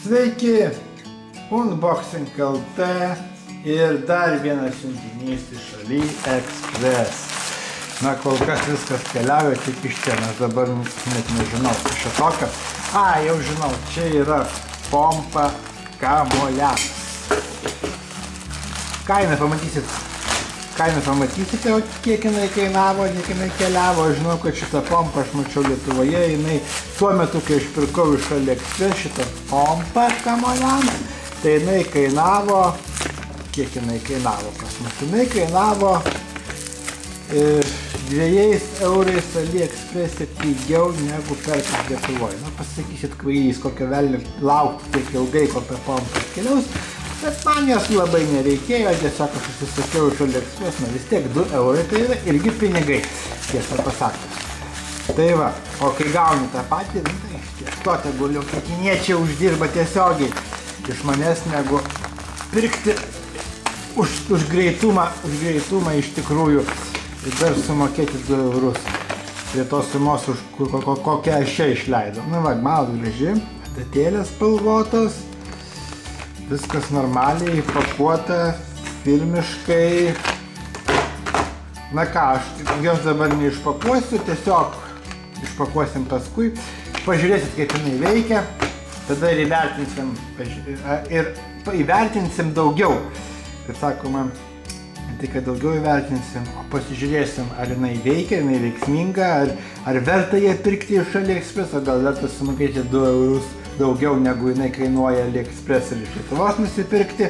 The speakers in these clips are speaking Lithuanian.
Sveiki, Unboxing LT ir dar vienas siuntinys iš AliExpress. Na, kol kas viskas keliauja tik iš čia, nes dabar net nežinau, kas čia tokia. Jau žinau, čia yra pompa kamuoliams. Kainą pamatysite, kiek jinai kainavo, kiek jinai keliavo. Aš žinau, kad šitą pompą aš mačiau Lietuvoje. Jinai tuo metu, kai aš pirkau iš AliExpress šitą pompą kamuoliams, tai jinai kainavo, kiek jinai kainavo pas mus? Jinai kainavo 2 eurais AliExpress pigiau negu perkant Lietuvoje. Na, pasakysit kvailys, kokio velnio laukti tiek ilgai, kol ta pompa atkeliaus. Bet man jos labai nereikėjo, tiesiog aš užsisakiau iš AliExpress, na vis tiek 2 eurai tai yra irgi pinigai, tiesą pasakius. Tai va, o kai gauni tą patį, tai tiek to tegul jau kiniečiai uždirba tiesiogiai iš manęs, negu pirkti už greitumą iš tikrųjų ir dar sumokėti 2 eurus prie tos sumos, kokią aš čia išleidau. Na va, mano graži, adatėlės spalvotos. Viskas normaliai, pakuota, filmiškai. Na ką, aš jos dabar neišpakuosiu, tiesiog išpakuosim paskui. Pažiūrėsit, kaip jinai veikia, tada ir įvertinsim daugiau. Kaip sakoma, tai kad daugiau įvertinsim, o pasižiūrėsim, ar jinai veikia, jinai veiksminga, ar verta ją pirkti iš AliExpress, o gal verta sumokėti 2 eurus daugiau negu jinai kainuoja AliExpress ir iš Lietuvos nusipirkti.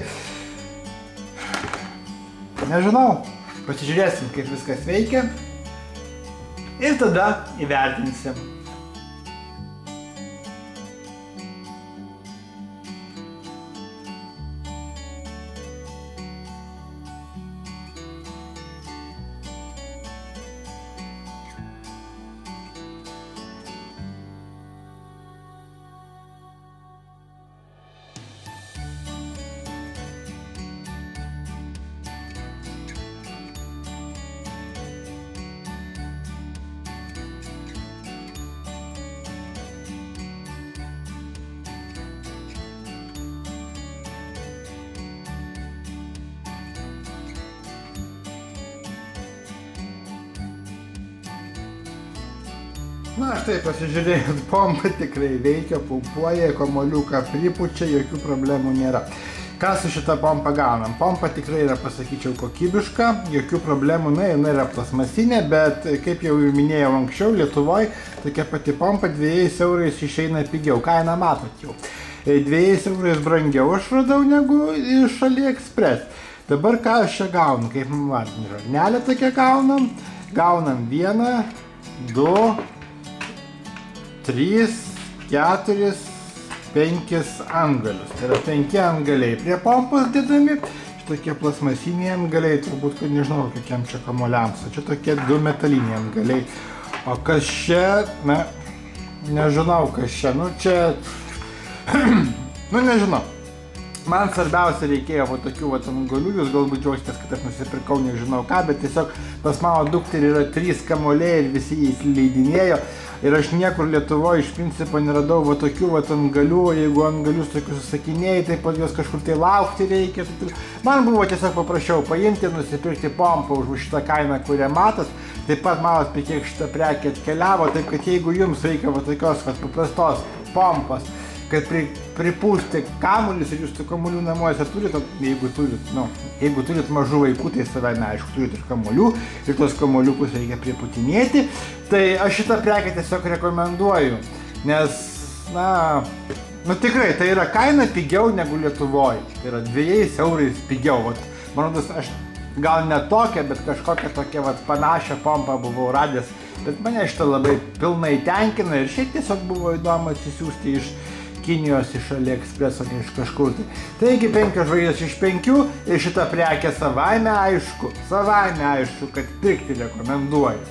Nežinau, pasižiūrėsim, kaip viskas veikia ir tada įvertinsim. Na, štai pasižiūrėjot, pompa tikrai veikia, pumpuoja, kamuoliuką pripučia, jokių problemų nėra. Ką su šita pompa gaunam? Pompa tikrai yra, pasakyčiau, kokybiška, jokių problemų, na, jinai yra plasmasinė, bet kaip jau minėjau anksčiau, Lietuvoje tokia pati pompa 2 eurais išeina pigiau, kainą matot jau. 2 eurais brangiau aš radau negu iš AliExpress. Dabar ką aš čia gaunu, kaip matom, žarnelę tokia gaunam 1, 2, 3, 4, 5 antgalius. Tai yra 5 antgaliai prie pompos dėdami. Šitokie plasmasiniai antgaliai, turbūt, kad nežinau, kokiam čia kamuoliams. Čia tokie 2 metaliniai antgaliai. O kas čia, na, nežinau, kas čia. Nu, čia, nu, nežinau. Man svarbiausia reikėjo va tokių va antgalių. Jūs galbūt džiaugsitės, kad aš nusipirkau nežinau ką, bet tiesiog pas mano dukterį yra 3 kamuoliai ir visi įsileidinėjo. Ir aš niekur Lietuvoje iš principo neradau va tokių va antgalių, jeigu antgalius tokius susakinėjai, tai pat juos kažkur tai laukti reikia. Man buvo tiesiog paprašiau paimti ir nusipirkti pompą už šitą kainą, kurią matot. Taip pat matot, apie kiek šitą prekę atkeliavo, taip kad jeigu jums reikia va tokios va paprastos pompos, kad pripūsti kamuolius ir jūs tų kamuolių namuose turite, jeigu turit mažų vaikų, tai savame aišku turite ir kamuolių, ir tos kamuoliukus reikia priputinėti, tai aš šitą prekę tiesiog rekomenduoju, nes, na tikrai, tai yra kaina pigiau negu Lietuvoje, tai yra 2 eurais pigiau, man rodos, aš gal ne tokią, bet kažkokią tokią panašią pompą buvau radęs, bet mane šitą labai pilnai tenkina ir šiaip tiesiog buvo įdomu atsisiųsti iš Kinijos, iš AliExpress, o ne iš kažkur. Taigi 5 žvaigždės iš 5 ir šitą prekę savaime aišku, kad pirkti rekomenduoju.